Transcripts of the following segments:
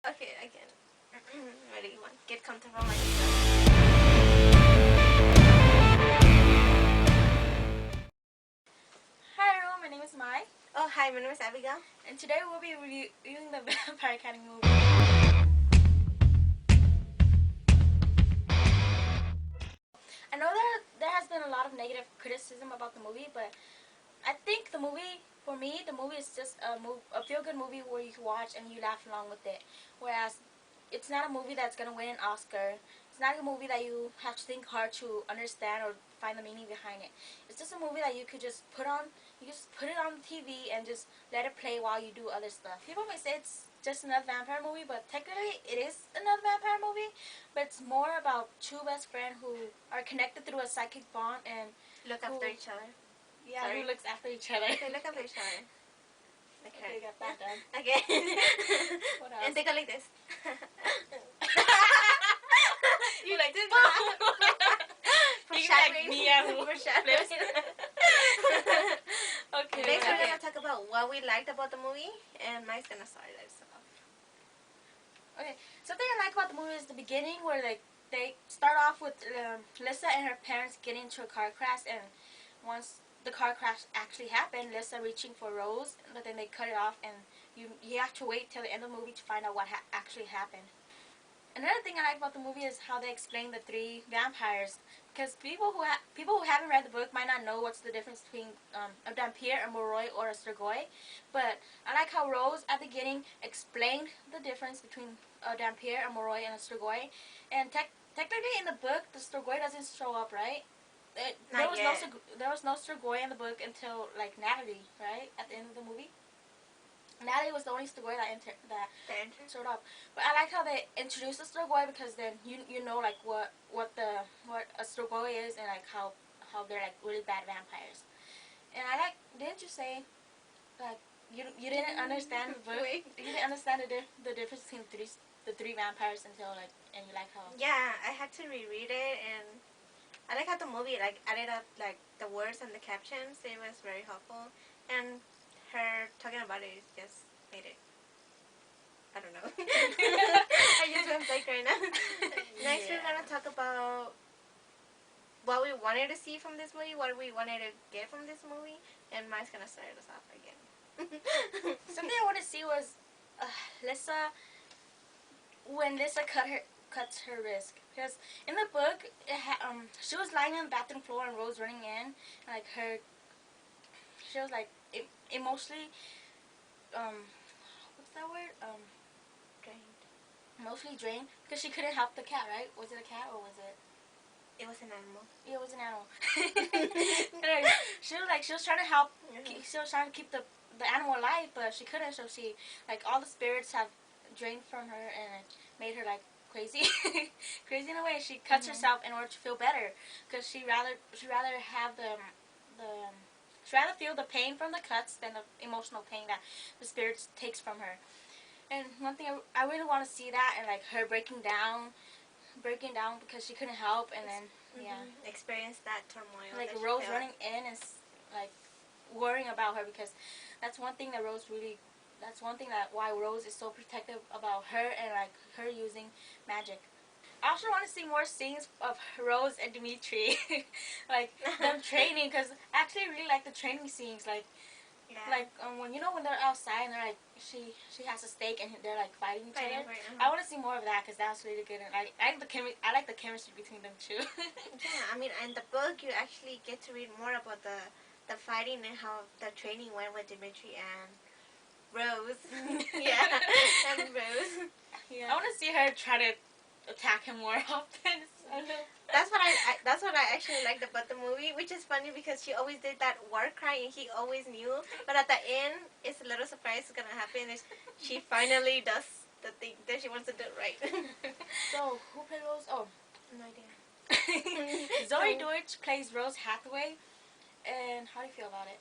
Okay, again. Ready? One. Get comfortable like this. Hi everyone, my name is Mai, Oh, hi, my name is Abigail. and today we'll be reviewing the Vampire Academy movie. I know that there has been a lot of negative criticism about the movie, but I think the movie, for me, the movie is just a feel-good movie where you can watch and you laugh along with it. Whereas, it's not a movie that's going to win an Oscar. It's not a movie that you have to think hard to understand or find the meaning behind it. It's just a movie that you could just put on, you just put it on the TV and just let it play while you do other stuff. People may say it's just another vampire movie, but technically it is another vampire movie, but it's more about two best friends who are connected through a psychic bond and Look after each other. yeah, Sorry. who looks after each other. Okay, look after each other. Okay, got that done. Okay. What else? And they go like this. You like did that? Foreshadowing. Foreshadowing. Foreshadowing. Okay. Next, we're gonna talk about what we liked about the movie, and Mike's gonna start us off. Okay, something I like about the movie is the beginning where they start off with Lissa and her parents getting into a car crash, and once the car crash actually happened, Lissa reaching for Rose, but then they cut it off, and you have to wait till the end of the movie to find out what actually happened. Another thing I like about the movie is how they explain the three vampires, because people who haven't read the book might not know what's the difference between a Dampier, a Moroi, or a Strigoi. But I like how Rose at the beginning explained the difference between a Dampier, a Moroi, and a Strigoi. And technically in the book, the Strigoi doesn't show up, right? There was no Strigoi in the book until like Natalie, right, at the end of the movie. Natalie was the only Strigoi that showed up. But I like how they introduced the Strigoi, because then you know like what a Strigoi is, and like how they're like really bad vampires. And I like, didn't you say like you didn't understand the book? You didn't understand the difference between the three vampires until like, and you like how. Yeah, I had to reread it, and I like how the movie like added up like the words and the captions. It was very helpful, and her talking about it just made it. I don't know. I just went blank right now. Next, we're gonna talk about what we wanted to see from this movie, what we wanted to get from this movie, and Mike's gonna start us off again. Something I want to see was Lissa, when Lissa cuts her wrist, because in the book she was lying on the bathroom floor and Rose running in, and like she was like emotionally what's that word, Drained. emotionally drained, because she couldn't help the cat, right? Was it a cat or was it? It was an animal. Yeah, it was an animal. She was trying to help. She was trying to keep the animal alive, but she couldn't. So she, like, all the spirits have drained from her and it made her like crazy, crazy in a way. She cuts herself in order to feel better, because she rather have she rather feel the pain from the cuts than the emotional pain that the spirits takes from her. And one thing I really want to see that, and like her breaking down because she couldn't help, and then experience that turmoil. like that Rose running in and like worrying about her, because that's one thing that why Rose is so protective about her, and like her using magic. I also want to see more scenes of Rose and Dimitri, like them training, because I actually really like the training scenes, like. Yeah. Like when they're outside and they're like she has a stake and they're like fighting each other. Right. I want to see more of that, because that's really good, and I like the chemistry between them too. Yeah, I mean, in the book you actually get to read more about the fighting and how the training went with Dimitri and Rose. Yeah, and Rose. Yeah. I want to see her try to attack him more often. That's what I actually liked about the movie, which is funny because she always did that war cry and he always knew. But at the end, it's a little surprise is gonna happen. Is she finally does the thing that she wants to do right. So who played Rose? Oh, No idea. Zoe Deutsch plays Rose Hathaway, and how do you feel about it?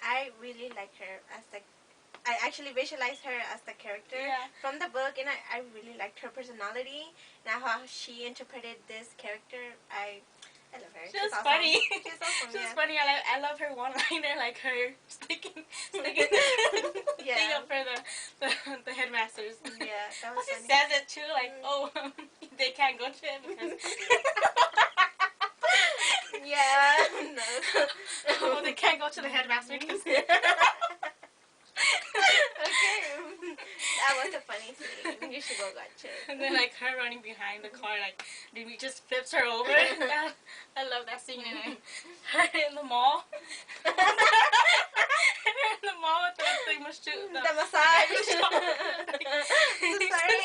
I really like her as I actually visualized her as the character from the book, and I really liked her personality and how she interpreted this character. I I love her. She was awesome. funny. She's awesome. She was Yeah. funny. I love her one-liner, like her sticking Yeah. thing up for the headmasters. Yeah, that was Plus, he funny. says it too, like, oh, they can't go to it because. Yeah. No. Oh, they can't go to the headmaster because. Okay. That was a funny scene. You should go watch it. And then, like, her running behind the car, like, Demi just flips her over. I love that scene. And then her in the mall. Her in the mall with the massage. Like, Sorry.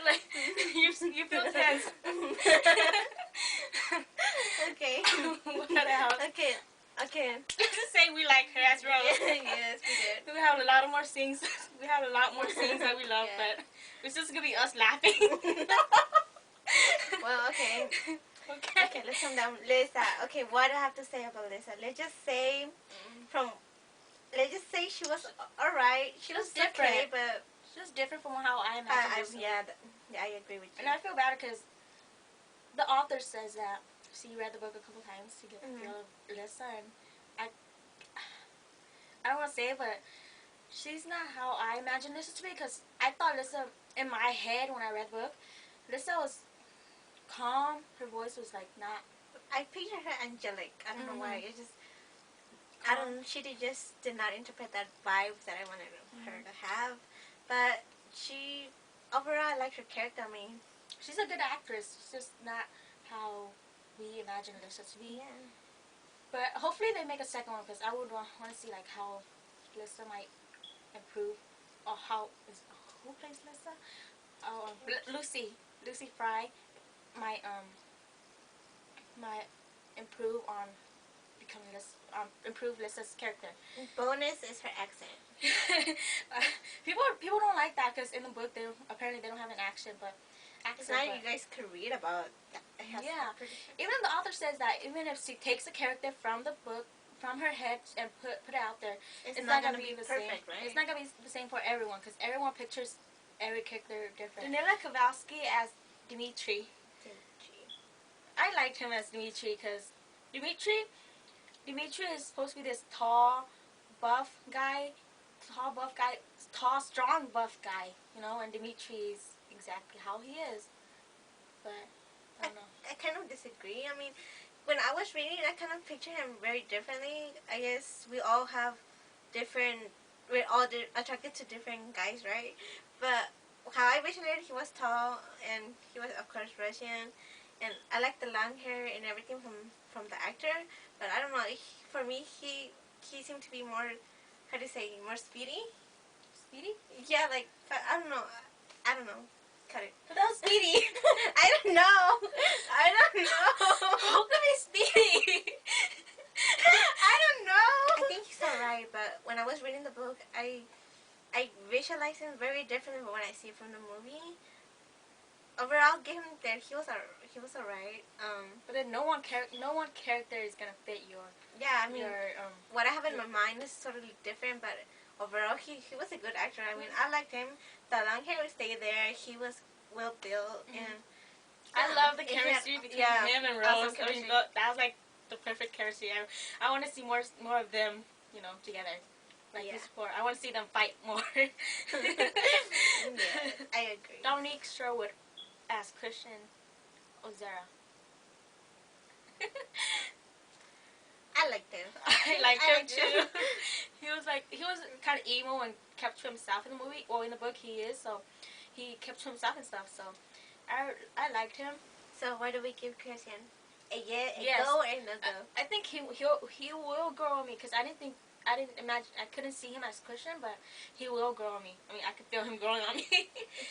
like, you feel tense. Okay. What else? Okay. Let's just say we like her as Rose. Yes, we did. We have a lot more scenes. We have a lot more scenes that we love, Yeah. but it's just gonna be us laughing. Well, okay. Okay, let's calm down. Lisa. Okay, what do I have to say about Lisa? Let's just say she was alright. She was different. okay, but It's just different from how I imagine this. yeah, I agree with you. And I feel bad because the author says that she read the book a couple times to get the feel of Lisa, and I don't want to say it, but she's not how I imagine Lisa to be, because I thought Lisa, in my head when I read the book, Lisa was calm, her voice was like not. I pictured her angelic. I don't know why. It just, she just did not interpret that vibe that I wanted her to have. But overall, I liked her character. I mean, she's a good actress. She's just not how we imagine Lisa to be. Yeah. But hopefully they make a second one, because I would want to see like how Lisa might improve, or who plays Lisa? Lucy Fry might improve on becoming improve Lisa's character. Bonus is her accent. People don't like that, because in the book they don't have an accent, but. It's not you guys could read about. Yeah. Even the author says that even if she takes a character from the book, from her head, and put it out there, it's not going to be the perfect, same. right? It's not going to be the same for everyone, because everyone pictures every character different. Danila Kowalski as Dimitri. I liked him as Dimitri, because Dimitri is supposed to be this tall, strong, buff guy, and Dimitri is exactly how he is. But I don't know. I kind of disagree. I mean, when I was reading, I kind of pictured him very differently. I guess we're all attracted to different guys, right? But how I visioned it, he was tall, and he was, of course, Russian, and I like the long hair and everything from the actor. But I don't know. For me, he seemed to be more, how do you say, more speedy. Speedy? Yeah, like, I don't know. Cut it. But that was Speedy. I don't know. How could be Speedy? I don't know. I think he's alright, but when I was reading the book, I visualized him very differently from what I see from the movie. Overall, give him that he was alright. But then no one character is gonna fit your. Yeah, I mean, what I have in my mind is totally different, but overall, he was a good actor. I mean, I liked him. The long hair would stay there. He was well built, and I love the chemistry between him and Rose. Awesome I mean, that was like the perfect chemistry. I want to see more of them, together. Like this before. I want to see them fight more. Yeah, I agree. Dominique Sherwood as Christian Ozera. I liked him. I liked him too. He was kind of emo and kept to himself in the movie. Well, in the book he is, so he kept to himself and stuff. So I liked him. So why do we give Christian a Yes. go or a no go? I think he will grow on me, because I didn't imagine, I couldn't see him as Christian, but he will grow on me. I mean, I could feel him growing on me.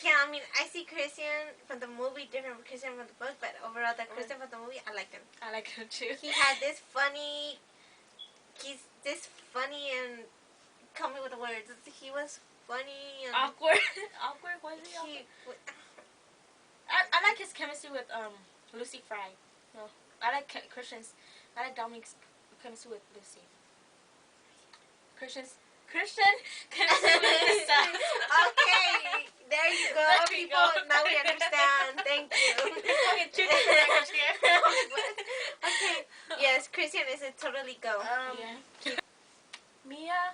Yeah, I mean, I see Christian from the movie different from Christian from the book, but overall, the Christian from the movie, I liked him. I like him too. He had this funny and come me with the words. He was funny and awkward. Awkward, was he? I like his chemistry with Lucy Fry. No, I like Dominique's chemistry with Lucy. Christian chemistry with Lisa. Okay. There you go, There you people. go. Now we understand. Thank you. Okay, two different language here. What? Okay. Yes, Christian is a totally go. Yeah. Mia,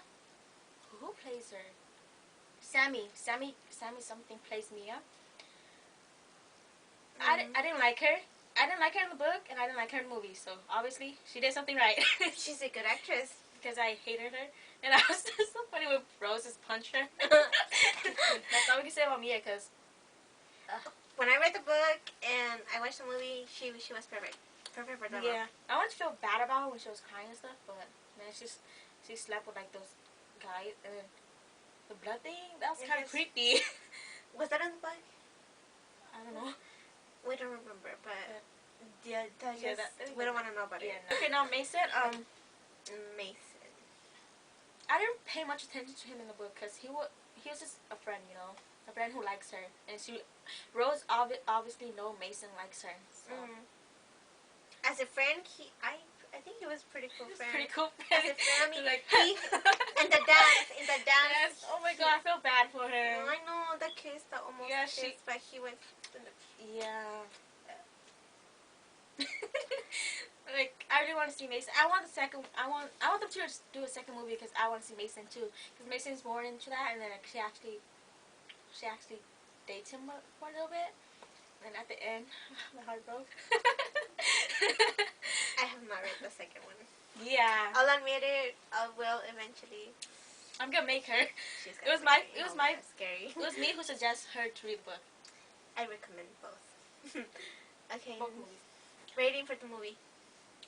who plays her? Sammy something plays Mia. I didn't like her. I didn't like her in the book, and I didn't like her in the movie. So obviously, she did something right. She's a good actress. Because I hated her, and I was so funny when Rose just punched her. That's all we can say about Mia. Because when I read the book and I watched the movie, she was perfect. Perfect for the role. Yeah, I wanted to feel bad about her when she was crying and stuff, but man, she slept with like those guys, and then the blood thing, that was kind of creepy. Was that in the book? I don't know. We don't remember, but yeah, we don't want to know about it. No. Okay, now Mason. Mason. I didn't pay much attention to him in the book because he was just a friend, you know, a friend who likes her, and Rose obviously know Mason likes her. So. As a friend, I think he was pretty cool friend. Pretty cool friend. As a friend, I mean, like he in the dance. Yes. Oh my God, I feel bad for him. I know the kiss that almost kissed, but he went. Yeah. Like, I really want to see Mason. I want them to do a second movie because I want to see Mason too. Because Mason's more into that, and then like, she actually dates him for a little bit. And at the end, my heart broke. I have not read the second one. Yeah. I'll admit it. I will eventually. I'm gonna make her. It was scary. It was me who suggested her to read the book. I recommend both. Okay. Both movies. Rating for the movie.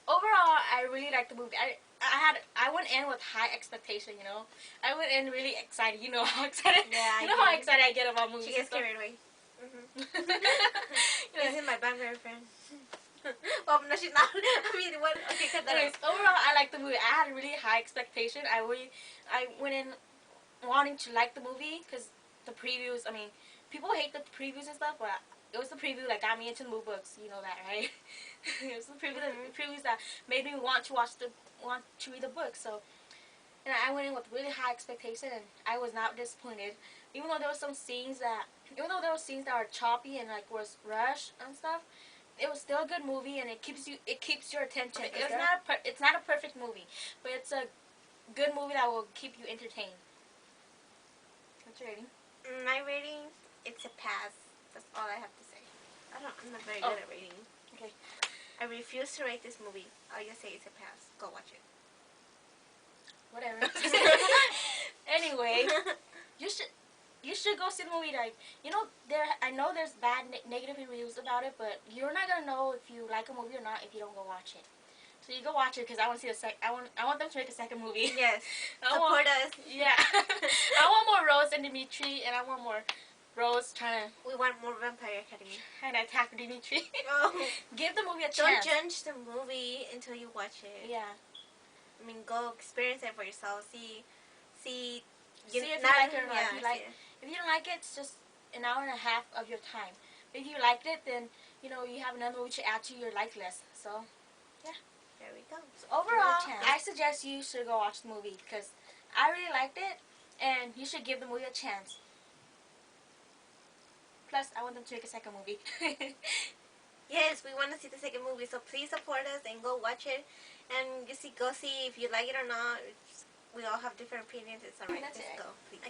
Overall, I really liked the movie. I went in with high expectation, you know. I went in really excited. You know how excited. Yeah. You know how excited I get about movies. She gets carried away. This is my vampire friend. Oh no, she's not. I mean, what? Okay, cut that. Anyways, overall, I liked the movie. I had really high expectation. I went in wanting to like the movie because the previews. I mean, people hate the previews and stuff, but it was the preview that got me into the movie books. You know that, right? It was the previews that made me want to read the book. So, and I went in with really high expectation, and I was not disappointed. Even though there were scenes that were choppy and like was rushed and stuff, it was still a good movie, and it keeps your attention. It's not a perfect movie, but it's a good movie that will keep you entertained. What's your rating? My rating, it's a pass. That's all I have to say. I'm not very good at rating. Okay. I refuse to rate this movie. I'll just say it's a pass. Go watch it. Whatever. Anyway, you should go see the movie. Like, you know, I know there's bad negative reviews about it, but you're not gonna know if you like a movie or not if you don't go watch it. So you go watch it because I want to see I want them to make a second movie. Yes. Support us. Yeah. I want more Rose and Dimitri, and I want more Rose trying to. We want more Vampire Academy. And attack Dimitri. Oh. Give the movie a Don't chance. judge the movie until you watch it. Yeah. I mean, go experience it for yourself. See if you like it or not. Yeah, if you don't like it, it's just an hour and a half of your time. If you liked it, then you know you have another movie to add to your like list. So, yeah. There we go. So overall, I suggest you should go watch the movie because I really liked it, and you should give the movie a chance. Plus, I want them to make a second movie. Yes, we want to see the second movie, so please support us and go watch it, and go see if you like it or not. We all have different opinions. It's alright. Just go, please.